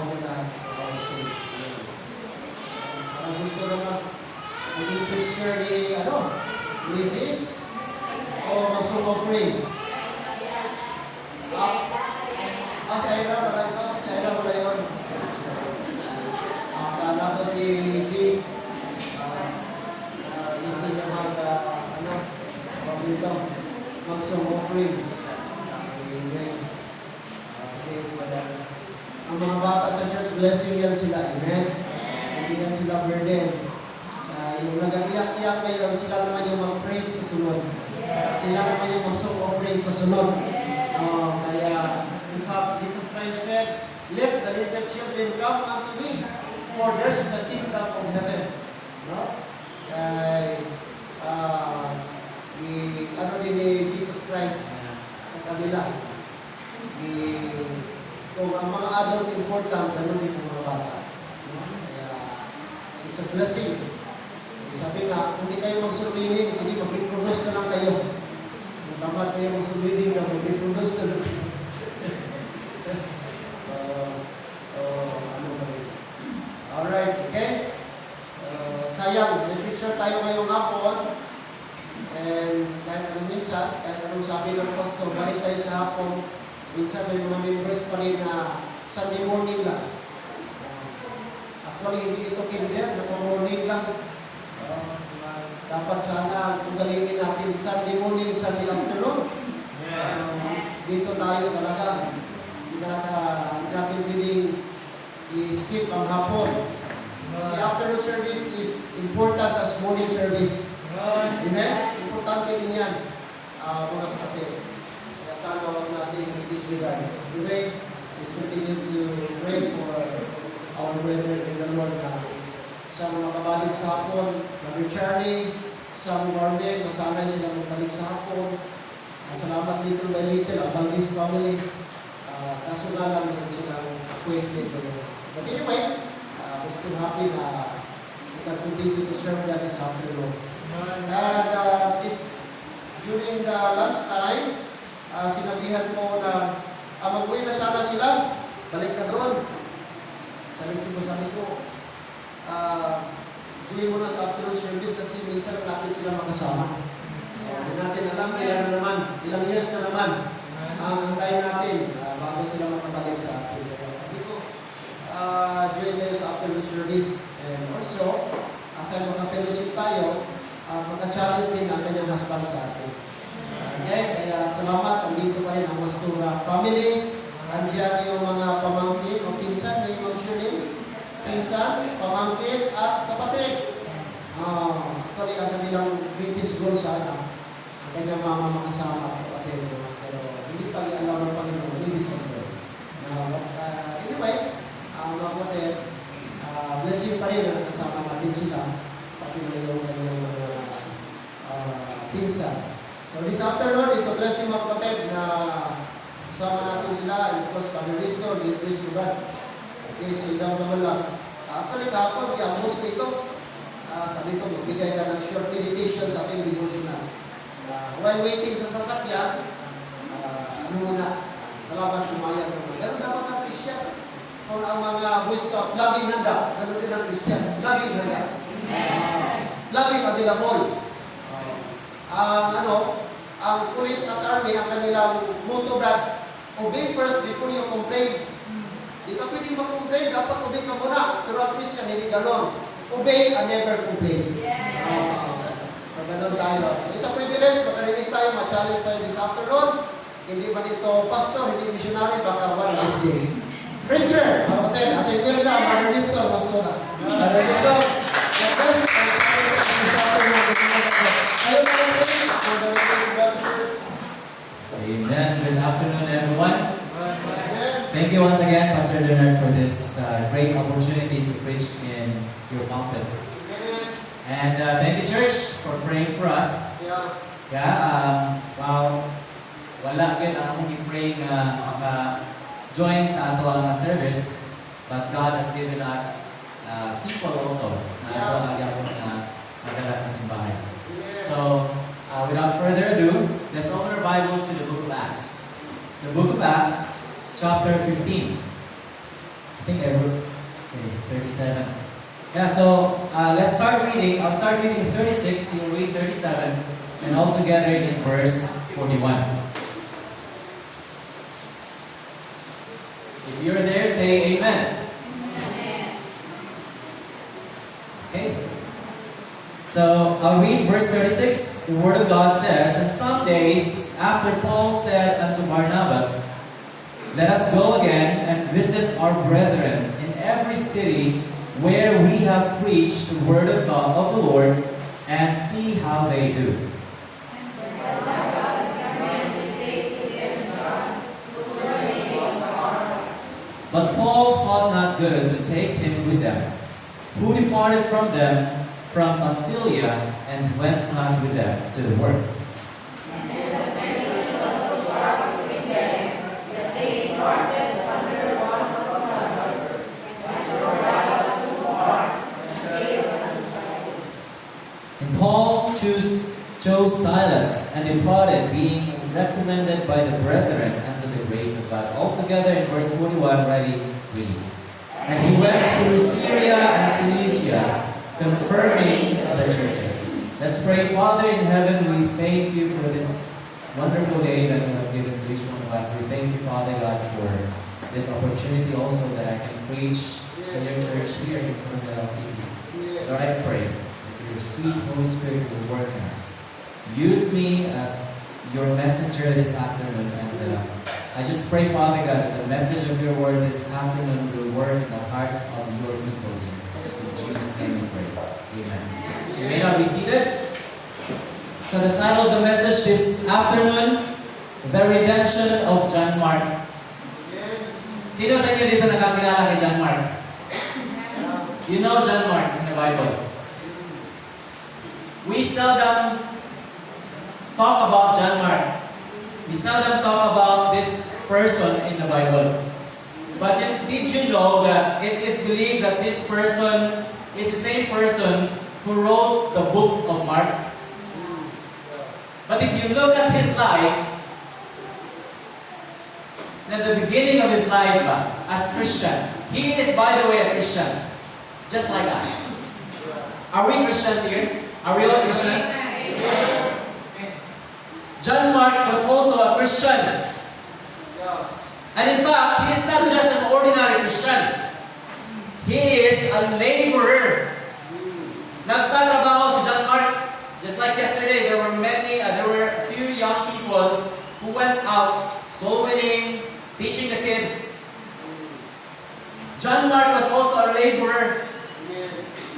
niya lahat for our sake. Parang gusto naman maging picture ni, ni Jesus o mag-song offering. Si Ira pala ito. Si Ira pala yun. Akala ko si Jesus. Gusto niya mag-song offering. Amen. Ang mga bata sa church, blessing yan sila. Amen. Hindi yan sila burden. Yung nag-iyak-iyak ngayon, sila naman yung mag-praise sa sunod. Sila naman yung mag-song offering sa sunod. Kaya, in fact, Jesus Christ said, "Let the little children come unto me, for there's the kingdom of heaven." No? Din ni Jesus Christ sa kanila. Kung ang mga adult important, gano'n din ang mga bata. No? Kaya, it's a blessing. Sabi nga, kung hindi kayo mag-swimming, sige, mag-reproduce na lang kayo. Kung tamad kayo mag-swimming na, mag-reproduce na lang. Alright, okay? Sayang, may picture tayo ngayong hapon. And kahit anong minsan, kahit anong sabi ng pastor, balik tayo sa hapon. Minsan may mga members pa rin na Sunday morning lang. Actually, hindi ito kinder, naka-morning lang. Dapat sana kung galingin natin Sunday morning, Sunday afternoon. Dito tayo talaga. Hindi natin piling i-skip ang hapon. Kasi afternoon service is important as morning service. Amen? Importante din yan, mga kapatid. Kaya sana huwag natin i-disregard. Anyway, let's continue to pray for our brethren in the Lord na siya na makabalik sa hapon. Brother Charlie, Sam Garmen, masanay sila magbalik sa hapon. Salamat little by little, ang Valdez family. Kaso nga lang meron silang acquainted. But anyway, we're still happy na we can continue to serve God this afternoon. And during the lunch time, sinabihan ko na mag-uwi na sana sila, balik na doon. Sabi ko, join mo na sa afternoon service kasi minsan natin sila makasama. Hindi natin alam, ilang years na naman ang antayin natin bago sila makabalik sa atin. Sabi ko, join kayo sa afternoon service. And also, asal maka-fellowship tayo, maka-challenge din ang kanyang husband sa atin. Okay? Kaya salamat, andito pa rin ang Mastura family. Andiyan yung mga pamangkin o pinsan ni Ma'am Shirley. Pinsan, pamangkin, at kapatid. Actually, ang kanilang greatest goal sana, ang kanyang mama makasama at kapatid. Pero hindi pa alam ng Panginoon, hindi someday. Anyway, mga kapatid, blessing pa rin na nakasama natin sila, pati na yung kanyang mga pinsan. So this afternoon, it's a blessing mga kapatid na kasama natin sila, and of course, Father Risto, Dear Risto Brad. Okay, so ilang naman lang. Actually, kahapon, i-ambos ko ito. Sabi ko, magbigay ka ng short meditation sa ating devotional. While waiting sa sasakyan, salamat pumayag naman. Ganun dapat ang Christian. Kung ang mga Boy Scout, laging handa. Ganun din ang Christian. Laging handa. Laging available. Ang police at army, ang kanilang motto, Brad, obey first before you complain. Di ka pwede mag-complain, dapat obey ka muna. Pero ang Christian, hindi ganon. Obey and never complain. So, ganon tayo. Isang privilege, makarinig tayo, ma-challenge tayo this afternoon. Hindi man ito pastor, hindi missionary, baka one of these days. Preacher, kapatid, ating welcome, Brother Listo, Pastora. Brother Listo, God bless, and challenge this afternoon. Kayo na rin, Amen. Good afternoon, everyone. Thank you once again, Pastor Leonard, for this great opportunity to preach in your pulpit. And thank you, church, for praying for us. Wala agad akong i-pray na maka-join sa ato ang service, but God has given us people also na ato agapon na magdala sa simbahan. So, without further ado, let's open our Bibles to the book of Acts. The book of Acts, chapter 15. think I wrote, okay, 37. Yeah, so let's start reading. I'll start reading 36, you'll read 37, and all together in verse 41. If you're there, say amen. Okay. So I'll read verse 36. The Word of God says, "And some days after Paul said unto Barnabas, Let us go again and visit our brethren in every city where we have preached the word of God of the Lord, and see how they do." But Paul thought not good to take him with them, who departed from them from Pamphylia, and went not with them to the work. And Paul chose Silas, and departed, being recommended by the brethren unto the grace of God. Altogether in verse 41, ready, read. "And he went through Syria and Cilicia, confirming the churches." Let's pray. Father in heaven, we thank you for this wonderful day that you have given to each one of us. We thank you, Father God, for this opportunity also that I can preach in your church here in Coronel City. Lord, I pray that your sweet Holy Spirit will work in us. Use me as your messenger this afternoon, and I just pray, Father God, that the message of your word this afternoon will work in the hearts of your people here. In Jesus' name we pray. Amen. You may now be seated. So the title of the message this afternoon, The Redemption of John Mark. Sino sa inyo dito nakakilala kay John Mark? You know John Mark in the Bible. We seldom talk about John Mark. We seldom talk about this person in the Bible. But did you know that it is believed that this person is the same person who wrote the book of Mark? But if you look at his life, at the beginning of his life as Christian, he is, by the way, a Christian, just like us. Are we Christians here? Are we all Christians? John Mark was also a Christian. And in fact, he is not just an ordinary Christian. He is a laborer. Nagtatrabaho si John Mark. Just like yesterday, there were a few young people who went out soul winning, teaching the kids. John Mark was also a laborer.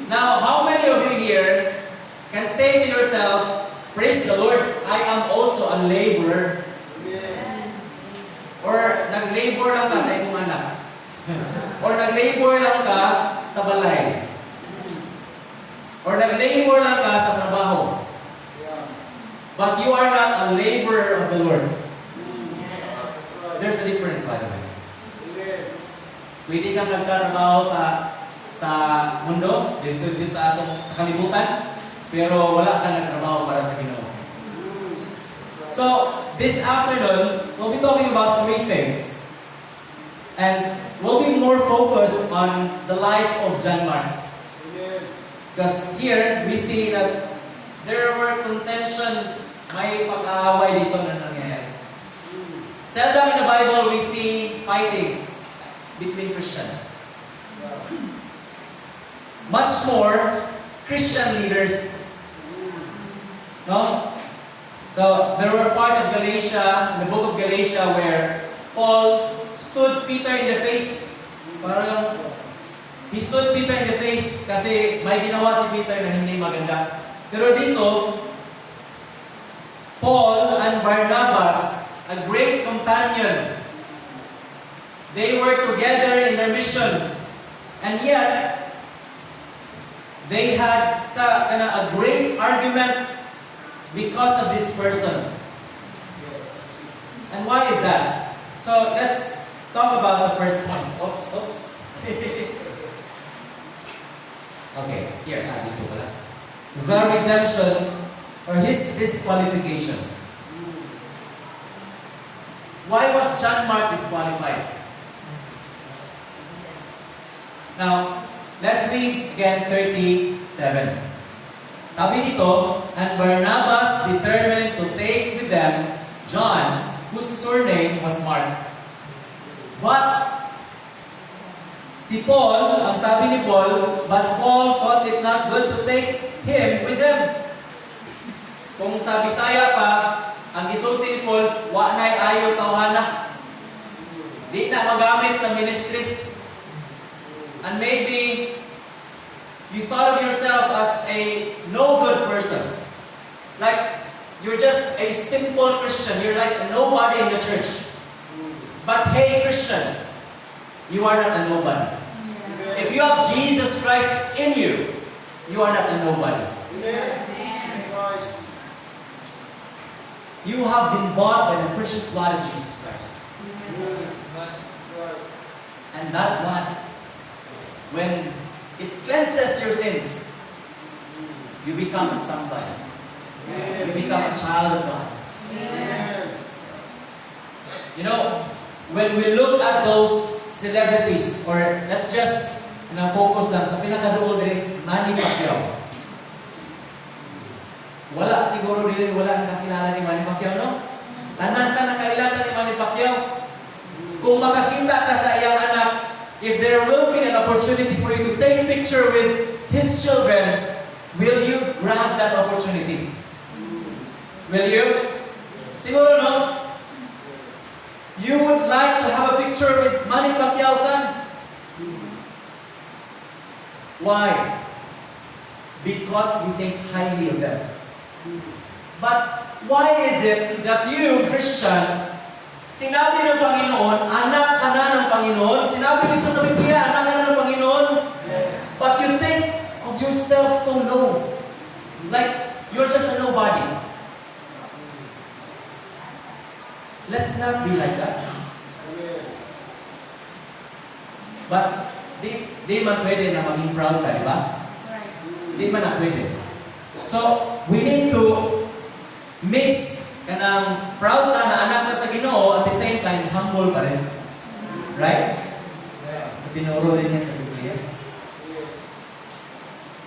Now, how many of you here can say to yourself, "Praise the Lord, I am also a laborer"? Or nag-labor lang ka sa iyong anak? Or nag-labor lang ka sa balay? Or nag-labor lang ka sa trabaho? But you are not a laborer of the Lord. There's a difference, by the way. Pwede kang nagtatrabaho sa mundo, dito sa kalibutan, pero wala kang nagtrabaho para sa Ginoo. So, this afternoon, we'll be talking about three things. And we'll be more focused on the life of John Mark. Because here, we see that there were contentions, may pag-aaway dito na nangyayari. Seldom in the Bible, we see fightings between Christians. Much more, Christian leaders. No? So, there were part of Galatia, in the book of Galatia, where Paul stood Peter in the face. Parang, he stood Peter in the face kasi may ginawa si Peter na hindi maganda. Pero dito, Paul and Barnabas, a great companion, they were together in their missions. And yet, they had a great argument because of this person. And why is that? So, let's talk about the first point. Oops. Okay, here, dito pala. The redemption, or his disqualification. Why was John Mark disqualified? Now, let's read again 37. Sabi dito, and Barnabas determined to take with them John, whose surname was Mark. But si Paul, ang sabi ni Paul, but Paul thought it not good to take him with them. Kung sa Bisaya pa, ang gisulti ni Paul, wa na'y ayaw tawhana. Di na magamit sa ministry. And maybe you thought of yourself as a no good person. Like, you're just a simple Christian. You're like a nobody in the church. But hey, Christians, you are not a nobody. If you have Jesus Christ in you, you are not a nobody. You have been bought by the precious blood of Jesus Christ. And that blood, when it cleanses your sins, you become a somebody. You become a child of God. You know, when we look at those celebrities, or let's just focus lang sa pinakaduol din, Manny Pacquiao. Wala siguro dili, wala nakakilala ni Manny Pacquiao, no? Tanan ka nakailala ni Manny Pacquiao. Kung makakita ka sa iyang anak, if there will be an opportunity for you to take a picture with his children, will you grab that opportunity? Will you? Siguro, no? You would like to have a picture with Manny Pacquiao's son? Why? Because you think highly of them. But why is it that you, Christian, sinabi ng Panginoon, anak ka na ng Panginoon, sinabi dito sa Biblia, anak ka na ng Panginoon, but you think of yourself so low, like you're just a nobody. Let's not be like that. But di man pwede na maging proud ka, di ba? Di man na pwede. So, we need to mix kanang proud ka na anak na sa Ginoo, at the same time, humble pa rin. Right? So, tinuro rin yan sa Biblia.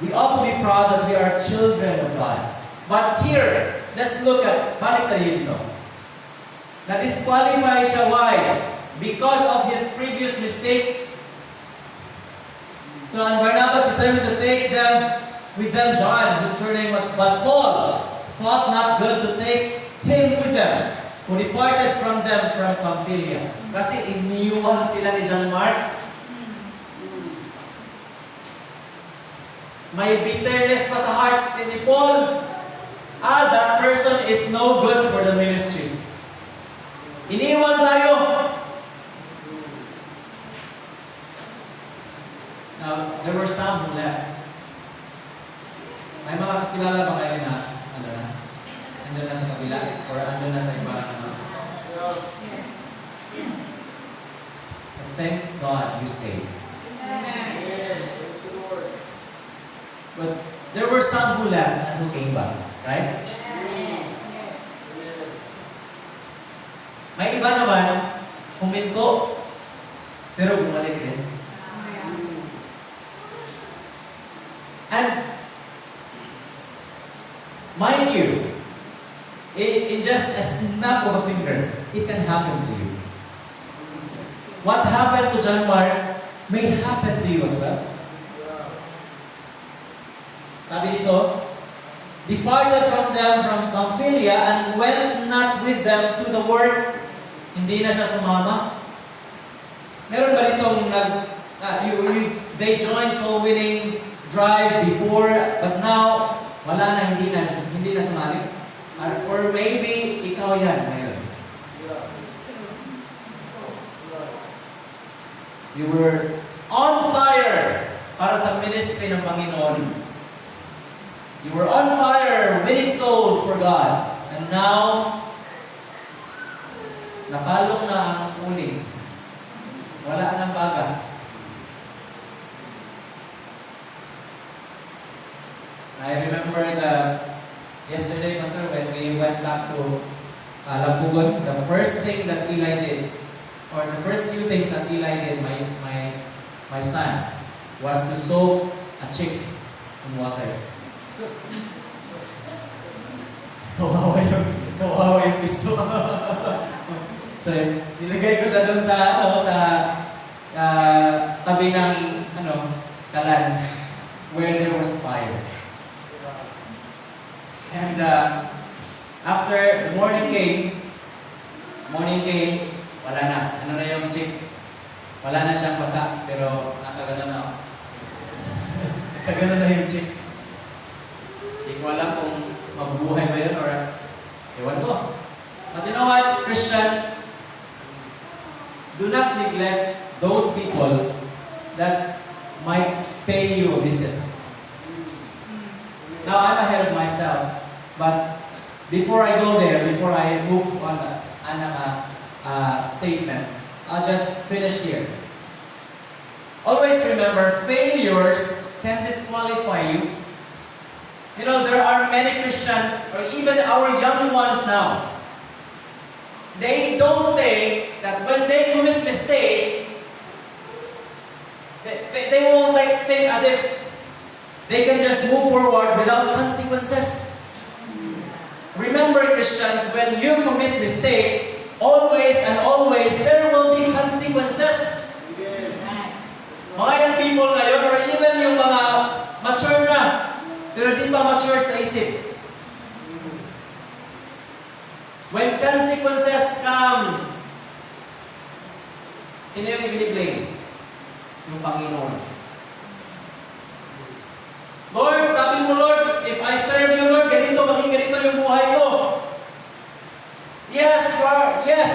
We ought to be proud that we are children of God. But here, let's look at, balik tayo dito. Na-disqualify siya, why? Because of his previous mistakes. So, and Barnabas determined to take them with them John, whose surname was, but Paul thought not good to take him with them, who departed from them from Pamphylia. Kasi iniwan sila ni John Mark. May bitterness pa sa heart ni Paul. That person is no good for the ministry. Iniwan tayo. Now, there were some who left. May mga kakilala ba kayo na, andun na sa kabila? Or andun na sa iba? Yes. But thank God you stayed. But there were some who left and who came back. Right? May iba naman, huminto, pero bumalik rin. And, mind you, in just a snap of a finger, it can happen to you. What happened to John Mark may happen to you as well. Sabi dito, departed from them from Pamphylia and went not with them to the work. Hindi na siya sumama. Meron ba ditong they joined soul winning drive before, but now wala na, hindi na sumali? Or maybe ikaw yan ngayon. You were on fire para sa ministry ng Panginoon. You were on fire winning souls for God. And now, napalong na ang uling. Wala nang baga. I remember yesterday, Pastor, when we went back to Lampugon, the first thing that Eli did, or the first few things that Eli did, my son, was to soak a chick in water. Kawawa yung piso. So, nilagay ko siya doon sa tabi ng kalan where there was fire. And after the morning came, wala na. Ano na yung chick? Wala na siyang basa, pero nakagana na ako. Nakagana na yung chick. Hindi ko alam kung mabubuhay ba yun or ewan ko. But you know what, Christians? Do not neglect those people that might pay you a visit. Now, I'm ahead of myself, but before I go there, before I move on statement, I'll just finish here. Always remember, failures can disqualify you. You know, there are many Christians, or even our young ones now, they don't think that when they commit mistake, they won't think as if they can just move forward without consequences. Remember, Christians, when you commit mistake, always and always there will be consequences. Mga young people ngayon, or even yung mga mature na, pero di pa mature sa isip. When consequences comes, sino yung i-blame? Yung Panginoon. Lord, sabi mo, Lord, if I serve you, Lord, maging ganito yung buhay ko. Yes, yes.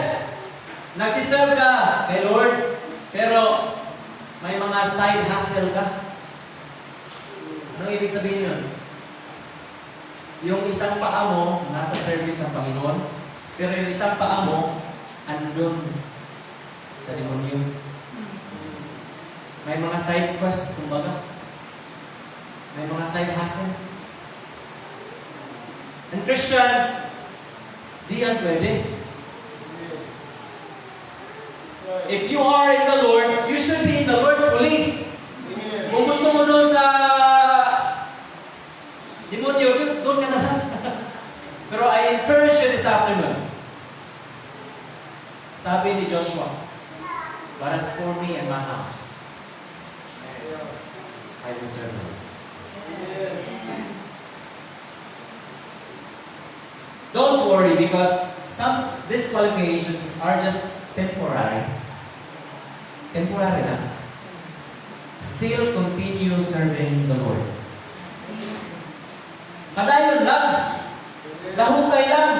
Nagsiserve ka kay Lord, pero may mga side hustle ka. Anong ibig sabihin nun? Yung isang paa mo, nasa service ng Panginoon, pero yung isang paa mo, andun sa demonyo. May mga side quest, kumbaga. May mga side hustle. And Christian, di yan pwede. If you are in the Lord, you should be in the Lord fully. Kung gusto mo doon sa demonyo, doon ka na lang. Pero I encourage you this afternoon. Sabi ni Joshua, "But as for me and my house, I will serve the Lord." Don't worry, because some disqualifications are just temporary. Temporary lang. Still continue serving the Lord. Padayon lang. Lahutay lang.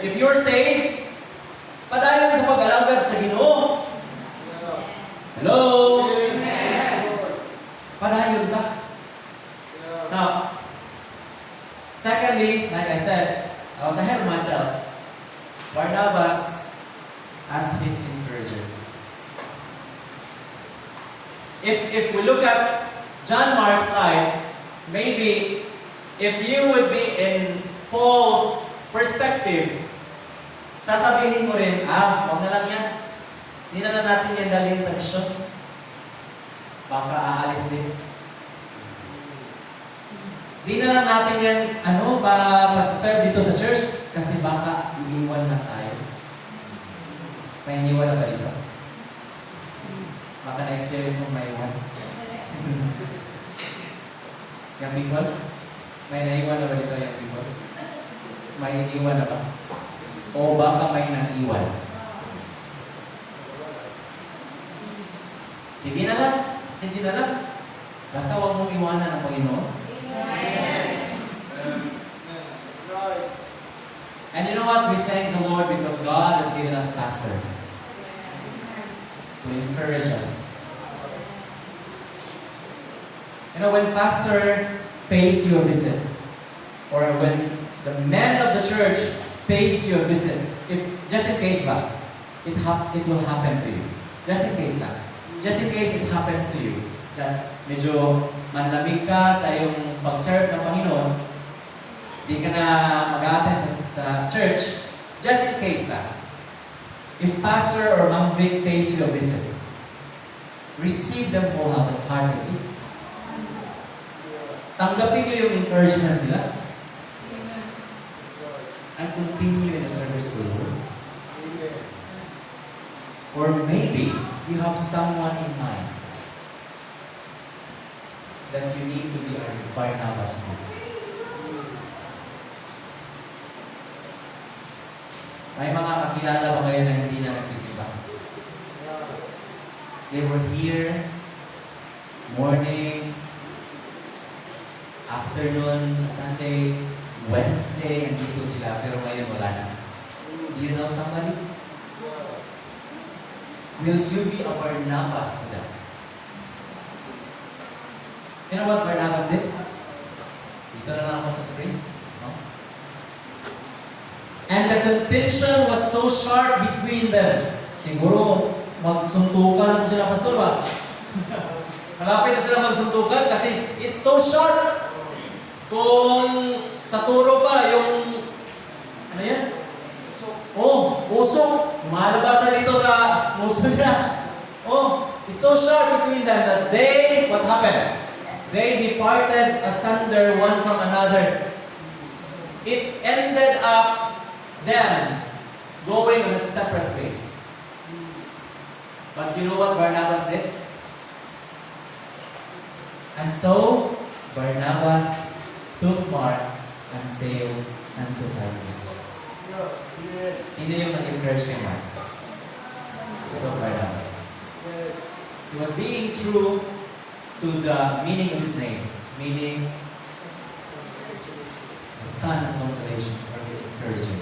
If you're saved, padayon sa pag-alagad sa Ginoo. Hello? Padayon ka. Now, secondly, like I said, I was ahead of myself. Barnabas as his encourager. If we look at John Mark's life, maybe if you would be in Paul's perspective, sasabihin mo rin, huwag na lang yan. Hindi na lang natin yan dalhin sa mission. Baka aalis din. Di na lang natin yan, pasiserve dito sa church, kasi baka iiwan na tayo. May iniwan na ba dito? Baka na-experience mong maiwan. Yung people? May naiwan na ba dito yung people? May iniwan na ba? O baka may naiwan? Sige na lang. Sige na lang. Basta huwag mong iwanan ang Panginoon. And you know what? We thank the Lord because God has given us pastor to encourage us. You know, when pastor pays you a visit, or when the man of the church pays you a visit, just in case it will happen to you. Just in case Just in case it happens to you, that medyo manlamig ka sa iyong pag-serve ng Panginoon, di ka na mag-attend sa church, just in case if Pastor or Ma'am Vic pays you a visit, receive them wholeheartedly. Tanggapin niyo yung encouragement nila and continue in the service to the Lord. Or maybe you have someone in mind that you need to be a Barnabas to. May mga kakilala ba kayo na hindi na nagsisimba? They were here, morning, afternoon, sa Sunday, Wednesday, andito sila, pero ngayon wala na. Do you know somebody? Will you be a Barnabas to them? You know what Barnabas did? Dito na lang ako sa screen. No? And the contention was so sharp between them. Siguro, magsuntukan na ito sila, pastor ba? Malapit na sila magsuntukan kasi it's so sharp. Kung sa turo pa, yung, ano yan? Oh, usok. Malabas na dito sa muso niya. Oh, it's so sharp between them that they, what happened? They departed asunder one from another. It ended up them going on a separate ways. But you know what Barnabas did? And so, Barnabas took Mark and sailed unto Cyprus. Sino yung nag-encourage kay Mark? It was Barnabas. He was being true to the meaning of his name, meaning the son of consolation or the encourager.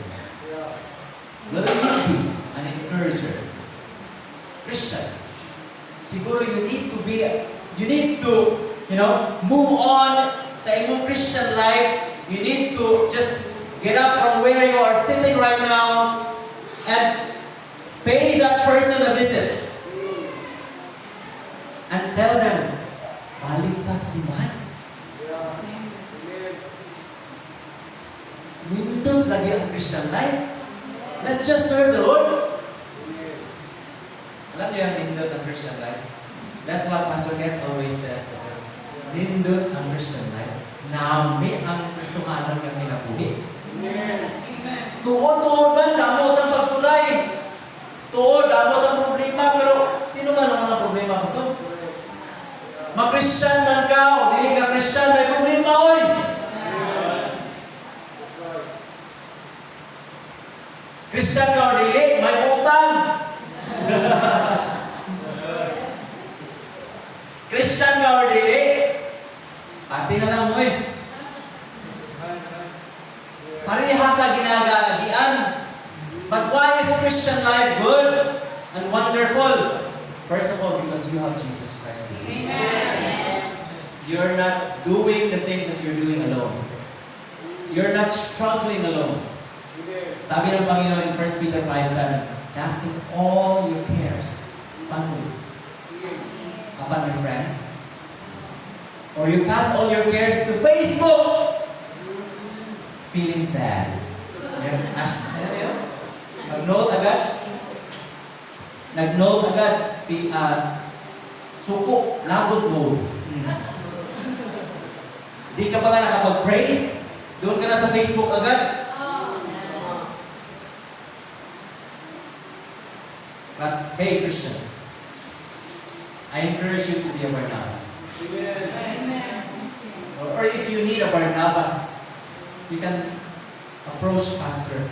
Will you be an encourager? Christian. Siguro you need to, move on sa imong Christian life. You need to just get up from where you are sitting right now and pay that person a visit. And tell them, balik ta sa simbahan. Nindot lagi ang Christian life. Let's just serve the Lord. Alam niyo yung nindot ang Christian life? That's what Pastor Ket always says. Kasi nindot ang Christian life. Nami ang Kristohanon ng kinabuhi. Tuod-tuod man, damo sa pagsulay. Tuod, damo sa problema. Pero sino man ang mga problema, Pastor? Ma-Christian man ka, o dili ka Christian, may problema, oy! Christian ka o dili, may utang. Christian ka o dili, pati na lang mo eh. Pareha ka ginagagian. But why is Christian life good and wonderful? First of all, because you have Jesus Christ with you. You're not doing the things that you're doing alone. You're not struggling alone. Sabi ng Panginoon in 1 Peter 5:7, casting all your cares upon your friends. Or you cast all your cares to Facebook, feeling sad. Nag-note agad. Nag-note agad. Suko, lagot mode. Di ka pa nga nakapag-pray? Doon ka na sa Facebook agad? But hey, Christians, I encourage you to be a Barnabas. Or if you need a Barnabas, you can approach Pastor.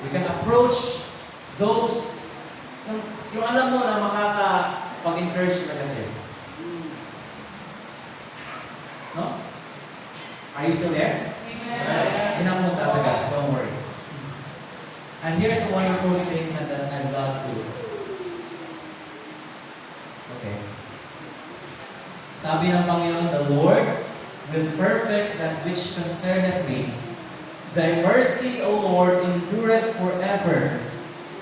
You can approach those yung alam mo na makakapag-encourage na kasi. No? Are you still there? Hinang mo tatagal. Don't worry. And here's a wonderful statement that I'd love to. Okay. Sabi ng Panginoon, the Lord will perfect that which concerneth me. Thy mercy, O Lord, endureth forever.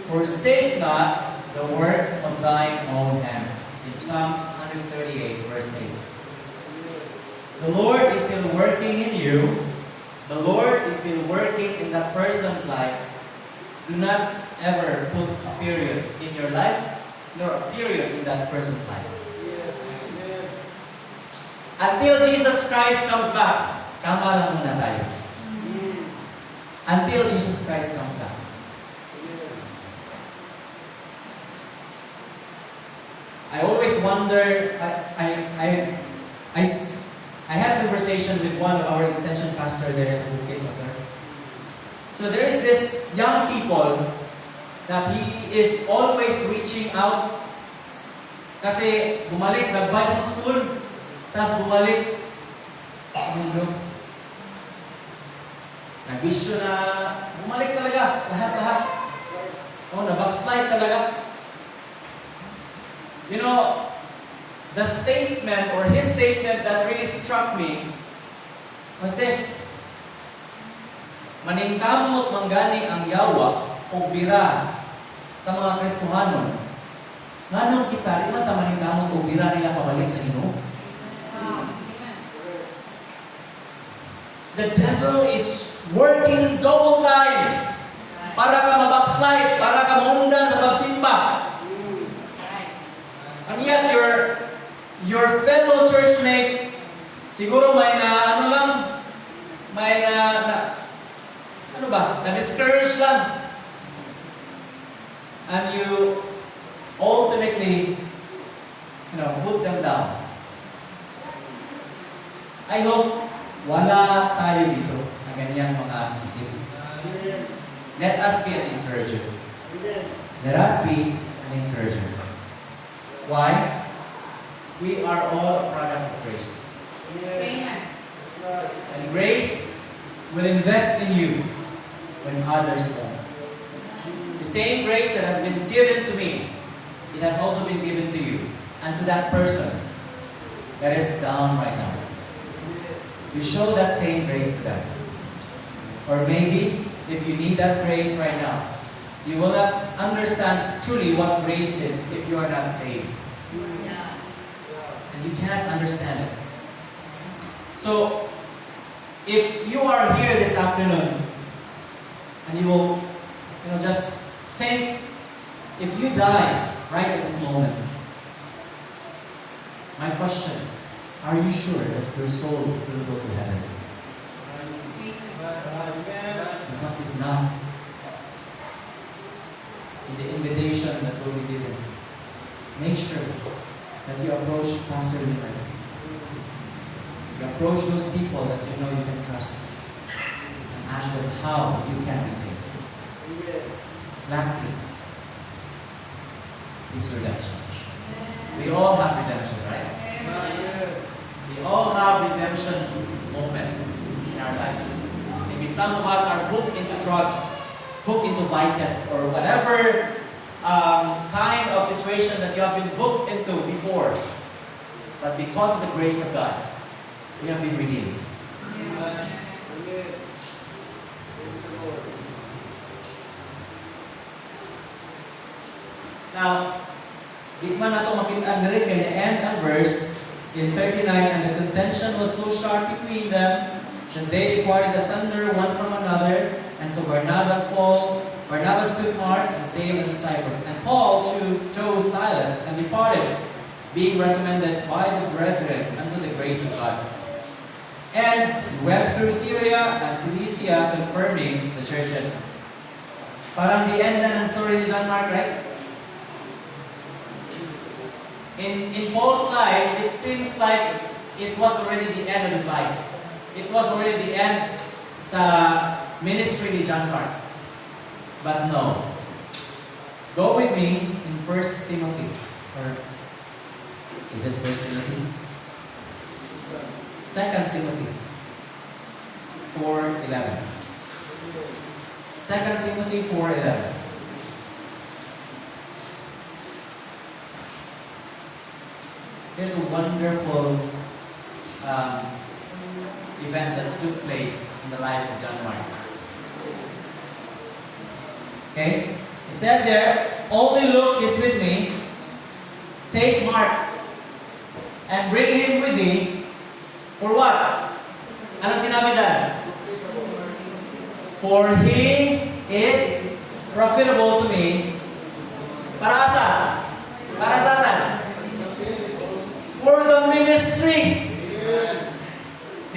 Forsake not the works of thine own hands. In Psalms 138, verse 8. The Lord is still working in you. The Lord is still working in that person's life. Do not ever put a period in your life that person's life. Until Jesus Christ comes back, kama lang muna tayo. Until Jesus Christ comes back. I always wonder, I had a conversation with one of our extension pastor there sa Bukit Pastor. So there's this young people that he is always reaching out kasi bumalik, nag-Bible school, tapos bumalik sa mundo. Nag-issue na, bumalik talaga, lahat-lahat. Na-backslide talaga. You know, the statement or his statement that really struck me was this: maningkamot manggani ang yawa o bira sa mga Kristohanon. Nganong kita, di man ta maningkamot o bira nila pabalik sa Ginoo? The devil is working double time para ka mabackslide, para ka maundan sa pagsimba. And yet your fellow churchmate, siguro may na-discourage lang. And you ultimately, put them down. I hope wala tayo dito na ganyang mga isip. Let us be an encourager. Let us be an encourager. Why? We are all a product of grace. And grace will invest in you when others won't. The same grace that has been given to me, it has also been given to you and to that person that is down right now. You show that same grace to them. Or maybe, if you need that grace right now, you will not understand truly what grace is if you are not saved. And you cannot understand it. So, if you are here this afternoon, and you will, just think, if you die right at this moment, my question, are you sure that your soul will go to heaven? Because if not, in the invitation that will be given, make sure that you approach Pastor Leonard. You approach those people that you know you can trust and ask them how you can be saved. Lastly, His redemption. We all have redemption, right? We all have redemption moment in our lives. Maybe some of us are hooked into drugs, hooked into vices, or whatever kind of situation that you have been hooked into before. But because of the grace of God, we have been redeemed. Now, di man nato makita ang in the end of verse in 39, and the contention was so sharp between them that they departed asunder one from another, and so Barnabas took Mark and sailed unto Cyprus, and Paul chose Silas and departed, being recommended by the brethren unto the grace of God. And he went through Syria and Cilicia, confirming the churches. Parang the end na ng story ni John Mark, right? In Paul's life, it seems like it was already the end of his life. It was already the end sa ministry ni John Mark. But no. Go with me in 1 Timothy. Or is it 1 Timothy? 2 Timothy 4:11. 2 Timothy 4:11. There's a wonderful event that took place in the life of John Mark. Okay? It says there, only Luke is with me. Take Mark and bring him with thee. For what? Ano sinabi dyan? For he is profitable to me. Para asa? Para sa asan? ministry.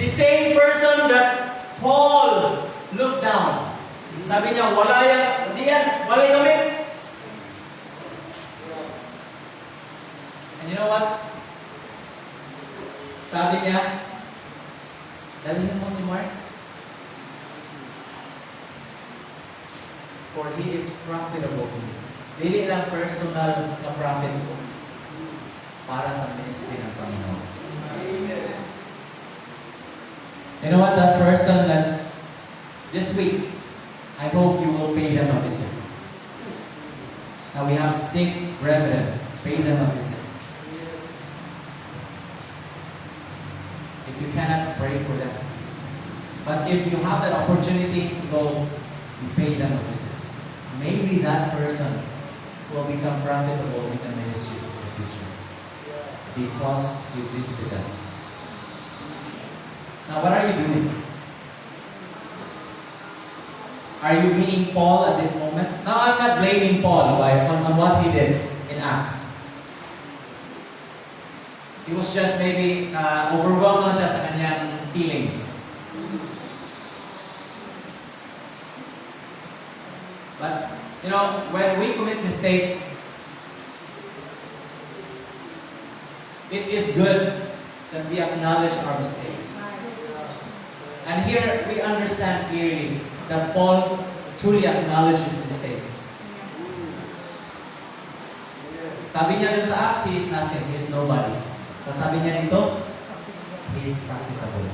The same person that Paul looked down. Sabi niya, wala yung gamit. And you know what? Sabi niya, dalhin mo si Mark. For he is profitable to me. Dili lang personal na profit ko para sa ministry ng Panginoon. You know what? That person that this week, I hope you will pay them a visit. Now we have sick brethren. Pay them a visit. If you cannot, pray for them. But if you have that opportunity to go, you pay them a visit. Maybe that person will become profitable in the ministry in the future. Because you visited them. Now what are you doing? Are you being Paul at this moment? Now I'm not blaming Paul on what he did in Acts. He was just maybe overwhelmed lang siya sa kanyang feelings. But, you know, when we commit mistake, it is good that we acknowledge our mistakes. And here we understand clearly that Paul truly acknowledged his mistakes. Sabi niya dun sa Acts, he is nothing, he is nobody. But sabi niya dito, he is profitable.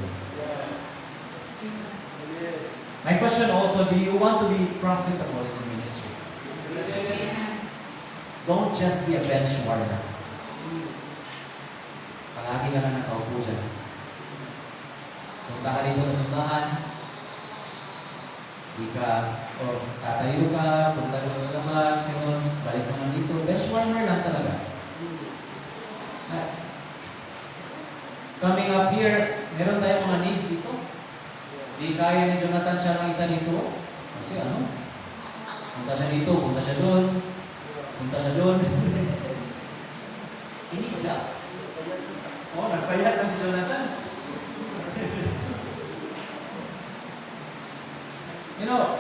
My question also, do you want to be profitable in the ministry? Don't just be a bench warmer. Palagi ka lang nakaupo dyan. Punta ka dito sa simbahan, di ka, o tatayo ka, punta dito sa labas, yun, balik naman dito. Bench warmer lang talaga. Coming up here, meron tayong mga needs dito. Di kaya ni Jonathan siya ng isa dito. Kasi ano? Punta siya dito, punta siya doon, punta siya doon. Inisa. Oh, nagpayat na si Jonathan. You know,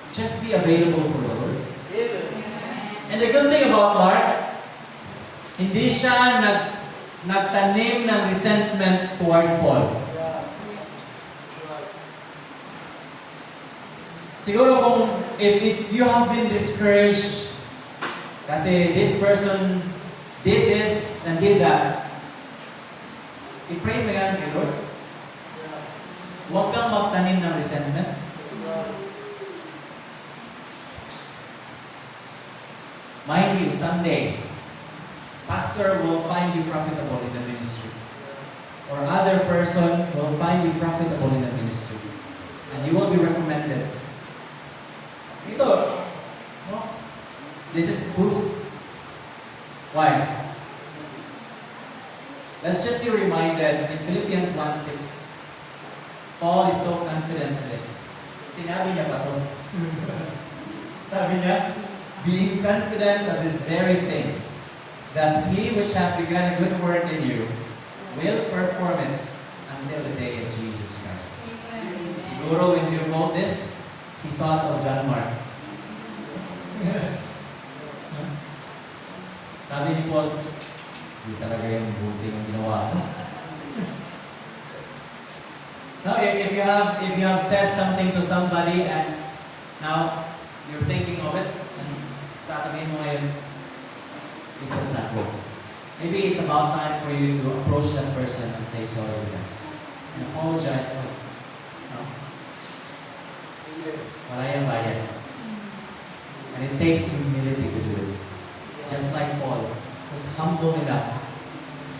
just be available for the Lord. And the good thing about Mark, hindi siya nagtanim ng resentment towards Paul. Siguro kung if you have been discouraged kasi this person did this and did that, i-pray mo yan kay Lord. Huwag kang magtanim ng resentment. Mind you, someday, pastor will find you profitable in the ministry. Or other person will find you profitable in the ministry. And you will be recommended. Ito, no? This is proof. Why? Let's just be reminded in Philippians 1:6, Paul is so confident in this. Sinabi niya pa to. Sabi niya, being confident of this very thing, that he which hath begun a good work in you will perform it until the day of Jesus Christ. Siguro when he wrote this, he thought of John Mark. Sabi ni Paul, di talaga yung buti yung ginawa ko. Now, if you have said something to somebody and now you're thinking of it, and sasabihin mo ngayon, it was not good. Maybe it's about time for you to approach that person and say sorry to them. And apologize. No? Wala yung bayan. And it takes humility to do it. Just like Paul was humble enough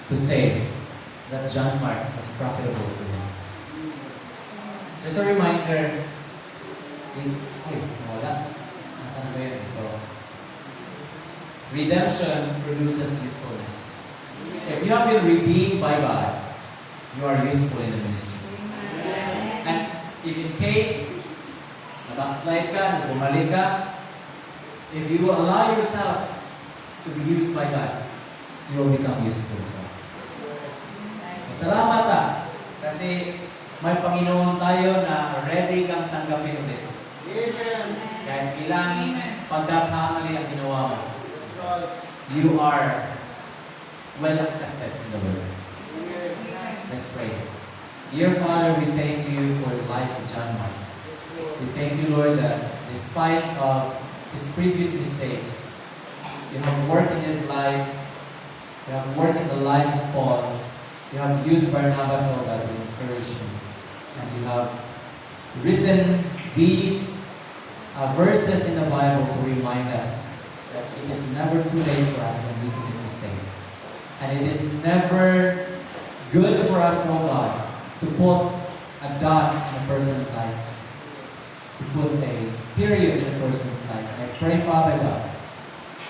to say that John Mark was profitable for him. Just a reminder, wala. Nasaan ba yun? Ito. Redemption produces usefulness. If you have been redeemed by God, you are useful in the ministry. And if in case na-backslide ka, nagpumalik ka, if you will allow yourself to be used by God, you will become useful as well. Salamat kasi may Panginoon tayo na ready kang tanggapin ulit. Amen. Kahit ilang pagkakamali ang ginawa mo, That's right. you are well accepted in the Lord. Amen. Let's pray. Dear Father, we thank you for the life of John Mark. We thank you, Lord, that despite of his previous mistakes, you have worked in his life, you have worked in the life of Paul, you have used Barnabas, O God, to encourage him, and you have written these verses in the Bible to remind us that it is never too late for us when we commit mistake. And it is never good for us, O God, to put a dot in a person's life, to put a period in a person's life. And I pray, Father God,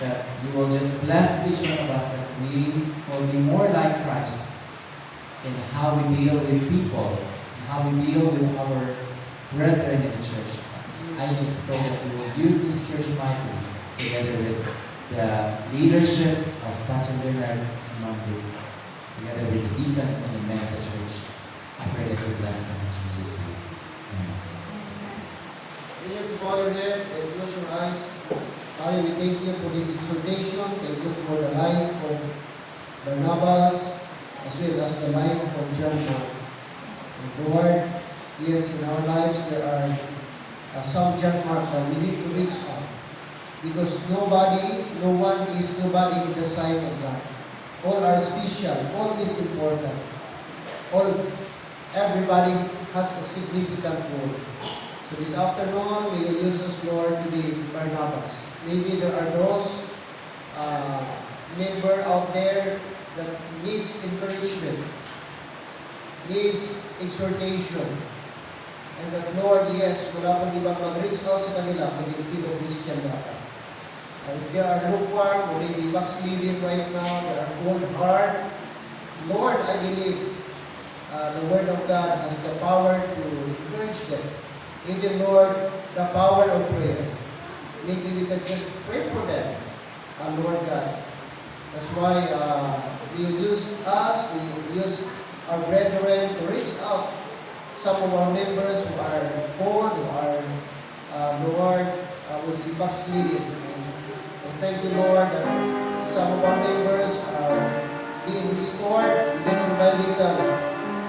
that you will just bless each one of us, that we will be more like Christ in how we deal with people, and how we deal with our brethren in the church. I just pray that you will use this church mightily together with the leadership of Pastor Leonard and Mandu, together with the deacons and the men of the church. I pray that you bless them in Jesus' name. Amen. Will you to bow your head and close your eyes? Father, we thank you for this exhortation. Thank you for the life of Barnabas, as well as the life of John Mark. And Lord, yes, in our lives there are some John Mark that we need to reach out. Because no one is nobody in the sight of God. All are special. All is important. Everybody has a significant role. So this afternoon, may you use us, Lord, to be Barnabas. Maybe there are those member out there that needs encouragement, needs exhortation, and that, Lord, yes, wala pang ibang mag-reach out sa kanila, kundi Filipino dapat. If there are lukewarm or maybe backsliding right now, there are cold heart, Lord, I believe the Word of God has the power to encourage them. Even, Lord, the power of prayer. Maybe we can just pray for them, Lord God. That's why we use us, we use our brethren to reach out. Some of our members who are cold, who are, Lord, will see backsliding. And I thank you, Lord, that some of our members are being restored little by little.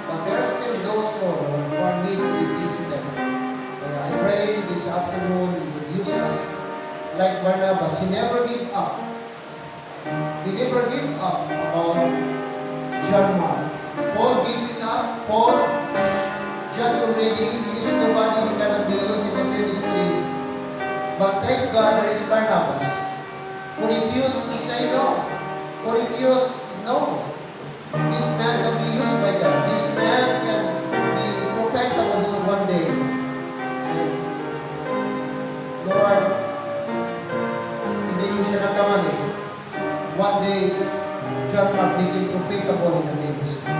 But there are still those, Lord, who are need to be visited. I pray this afternoon you would use us like Barnabas. He never gave up. He never gave up on John Mark. Paul gave it up. Paul just already, he is nobody, he cannot be used in the ministry. But thank God there is Barnabas who refused to say no. Who refused, no. This man can be used by God. This man can be profitable so one day. And Lord, hindi ko siya nagkamali. One day, John Mark became profitable in the ministry.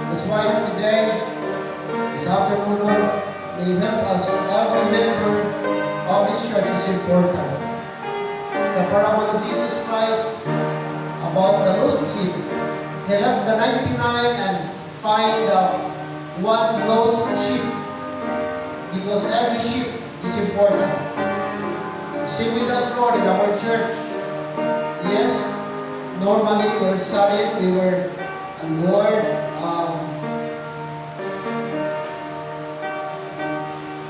That's why today, this afternoon, Lord, may you help us. Every member of this church is important. The parable of Jesus Christ about the lost sheep. He left the 99 and find the one lost sheep. Because every sheep is important. Sing with us, Lord, in our church. Yes, normally we were solid, we were, Lord,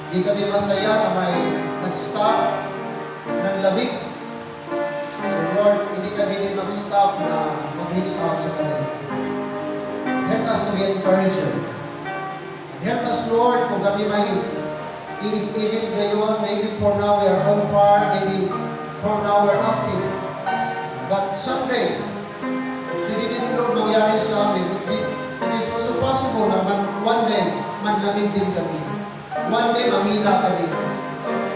di kami masaya na may nag-stop ng labig. Pero Lord, hindi kami din mag-stop na mag-reach out sa kanila. Help us to be encourager. And help us, Lord, kung kami may init ngayon, maybe for now we are on fire, maybe for now we're active. But someday, hindi din, Lord, mangyari sa amin. It is also possible na one day, manlamig din kami. One day, manghina kami.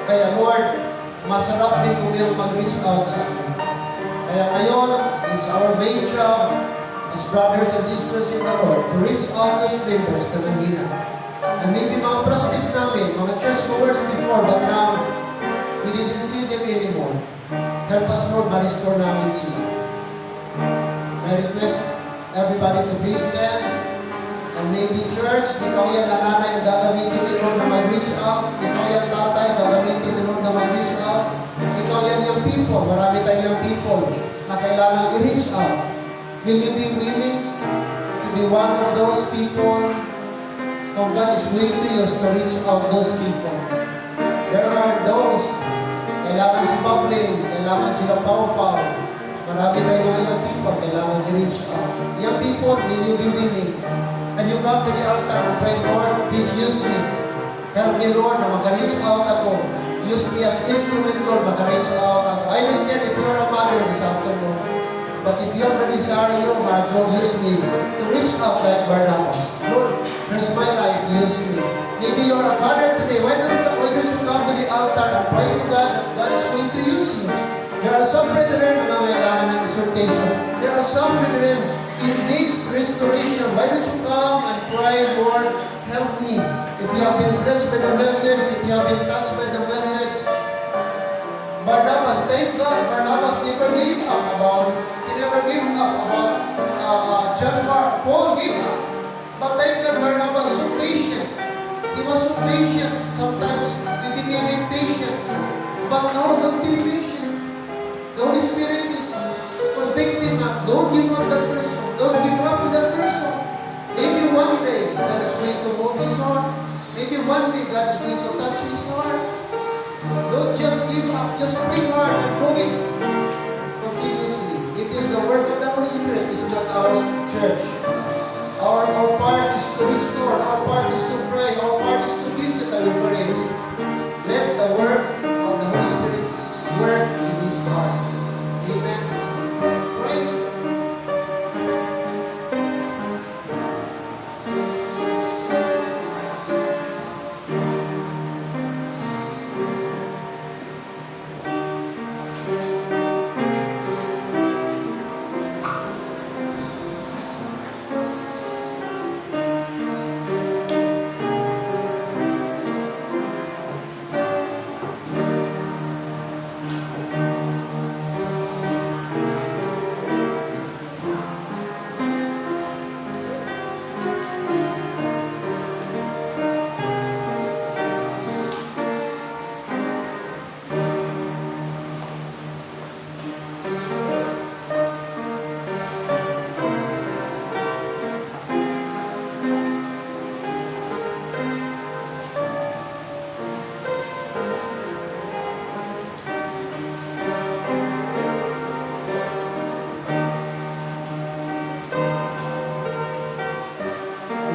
Kaya, Lord, masarap din kung mayroong mag-reach out sa amin. Kaya ngayon, it's our main job as brothers and sisters in the Lord to reach out those members na nanghina. And maybe mga prospects namin, mga churchgoers before, but now, we didn't see them anymore. Help us, Lord, ma-restore namin sila. I request everybody to please stand. And maybe church, ikaw yan na nanay ang gagamitin ni Lord na mag-reach out. Ikaw yan tatay, gagamitin ni Lord na mag-reach out. Ikaw yan yung people, marami tayong people na kailangan i-reach out. Will you be willing to be one of those people whom God is going to use to reach out those people? There are those, kailangan si Pablin, kailangan sila Pau-Pau. Marami tayong mga young people, kailangan i-reach out. Young people, will you be willing? Can you come to the altar and pray, Lord, please use me. Help me, Lord, na maka-reach out ako. Use me as instrument, Lord, maka-reach out ako. I don't care if you're a mother this afternoon, but if you have the desire in your heart, Lord, use me to reach out like Barnabas. Lord, here's my life, use me. Maybe you're a father today. Why don't you come to the altar and pray to God that God is going to use you? There are some brethren na kailangan ng exhortation. There are some brethren in needs restoration. Why don't you come and pray, Lord, help me. If you have been blessed by the message, if you have been touched by the message, Barnabas, thank God, Barnabas never gave up about John Mark. Paul gave up. But thank God, Barnabas so patient. He was so patient. Sometimes we became impatient. But now, don't be patient. The Holy Spirit is convicting us. Don't give up that person. Don't give up on that person. Maybe one day, God is going to move his heart. Maybe one day, God is going to touch his heart. Don't just give up. Just pray hard and do it continuously. It is the work of the Holy Spirit. It's not our church. Our part is to restore. Our part is to pray. Our part is to visit and encourage. Let the work of the Holy Spirit work in his heart. Amen. Pray.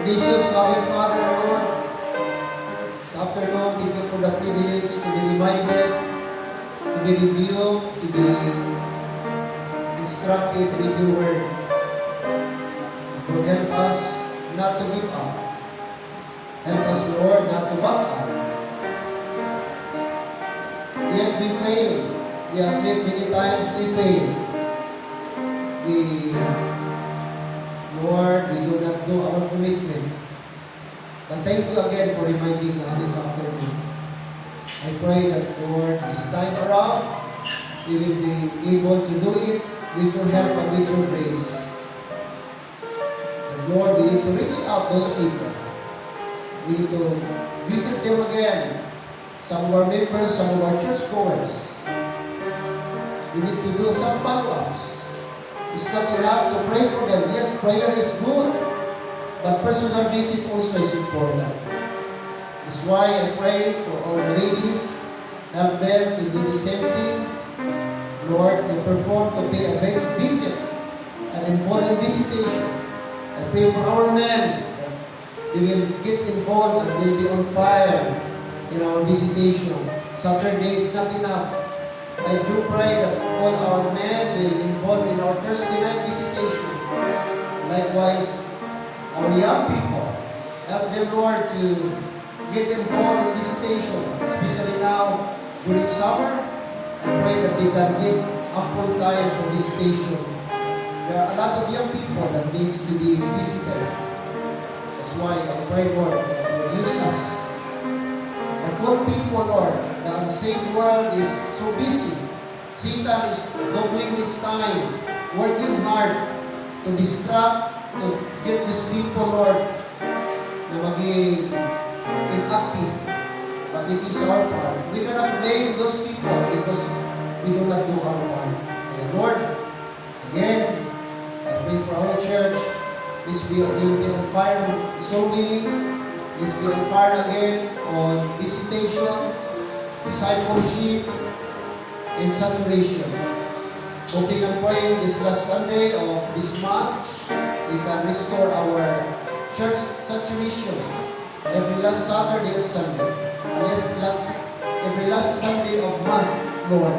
Gracious, loving Father, Lord, this afternoon, thank you for the privilege to be reminded, to be rebuked, to be instructed with your word. Lord, help us not to give up. Help us, Lord, not to back up. Yes, we fail. We admit many times we fail. Lord, we do not do our commitment. But thank you again for reminding us this afternoon. I pray that, Lord, this time around, we will be able to do it with your help and with your grace. And Lord, we need to reach out those people. We need to visit them again. Some of our members, some of our church goers. We need to do some follow-ups. It's not enough to pray for them. Yes, prayer is good, but personal visit also is important. That's why I pray for all the ladies, help them to do the same thing. Lord, to perform, to pay a big visit, an important visitation. I pray for our men that they will get involved and will be on fire in our visitation. Saturday is not enough. I do pray that all our men will involve in our Thursday night visitation. Likewise, our young people, help them, Lord, to get involved in visitation, especially now during summer. I pray that they can give ample time for visitation. There are a lot of young people that needs to be visited. That's why I pray, Lord, that you will use us. The good people, Lord, the unsaved world is so busy. Satan is doubling his time, working hard to distract, to get these people, Lord, to na maging inactive. But it is our part. We cannot blame those people because we do not do our part. Kaya Lord, again, I pray for our church. Please will be on fire on soul winning. Please be on fire again on visitation, discipleship, and saturation. Hoping and praying this last Sunday of this month, we can restore our church saturation every last Saturday and Sunday. Every last Sunday of month, Lord.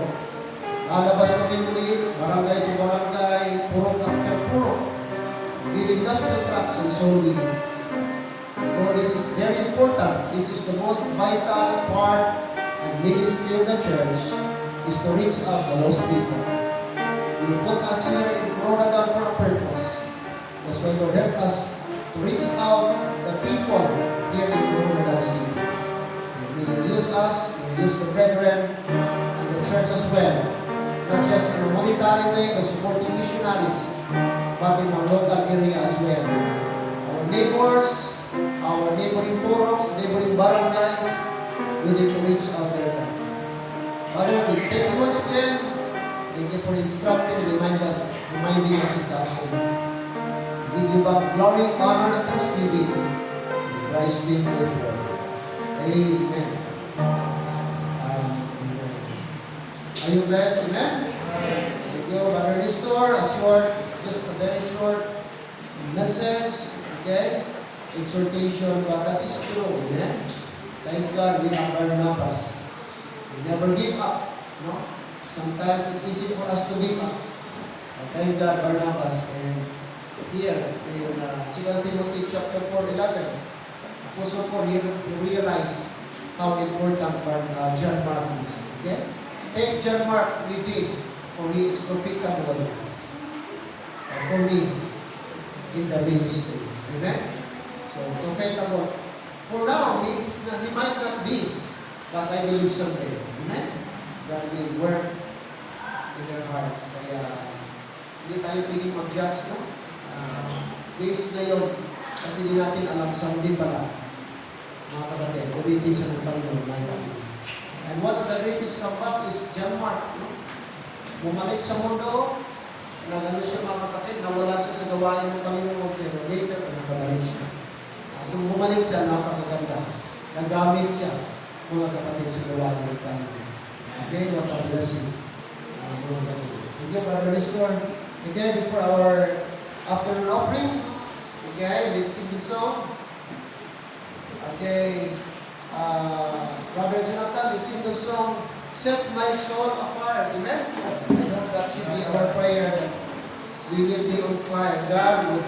Lalabas kami muli, barangay to barangay, purok after purok, giving gospel tracts and soul winning. Lord, this is very important. This is the most vital part and ministry of the church is to reach out the lost people. You put us here in Coronadal for a purpose. That's why Lord help us to reach out the people here in Coronadal City. And may you use us, may you use the brethren and the church as well. Not just in a monetary way by supporting missionaries, but in our local area as well. Our neighbors, our neighboring poroks, neighboring barangays, we need to reach out there. Father, we thank you once again. Thank you for instructing, reminding us this afternoon. We give you back glory, honor, and thanksgiving. In Christ's name we pray. Amen. Amen. Are you blessed? Amen? Thank you, Brother Nestor. Just a very short message, okay? Exhortation, but that is true. Amen? Thank God we have Barnabas. We never give up. No? Sometimes it's easy for us to give up. But thank God, Barnabas. And here in 2 Timothy chapter 4:11, Apostle Paul here realized how important John Mark is. Okay? Take John Mark with thee, for he is profitable for me in the ministry. Amen? So, profitable. For now, he might not be, but I believe someday. Amen? God will work in their hearts. Kaya, hindi tayo pwedeng mag-judge, no? Based ngayon, kasi hindi natin alam sa hindi pala, mga kapatid, gamitin siya ng Panginoon Almighty. And one of the greatest comeback is John Mark, no? Bumalik sa mundo, nag-ano siya mga kapatid, nawala siya sa gawain ng Panginoon, pero later, nakabalik siya. At nung bumalik siya, napakaganda. Nagamit siya, mga kapatid, sa gawain ng Panginoon. Okay, what a blessing. Thank you, Brother Nestor. Okay, before our afternoon offering, okay, let's sing the song. Okay, Brother Jonathan, let's sing the song, Set My Soul Afire. Amen? I hope that should be our prayer, that we will be on fire. God would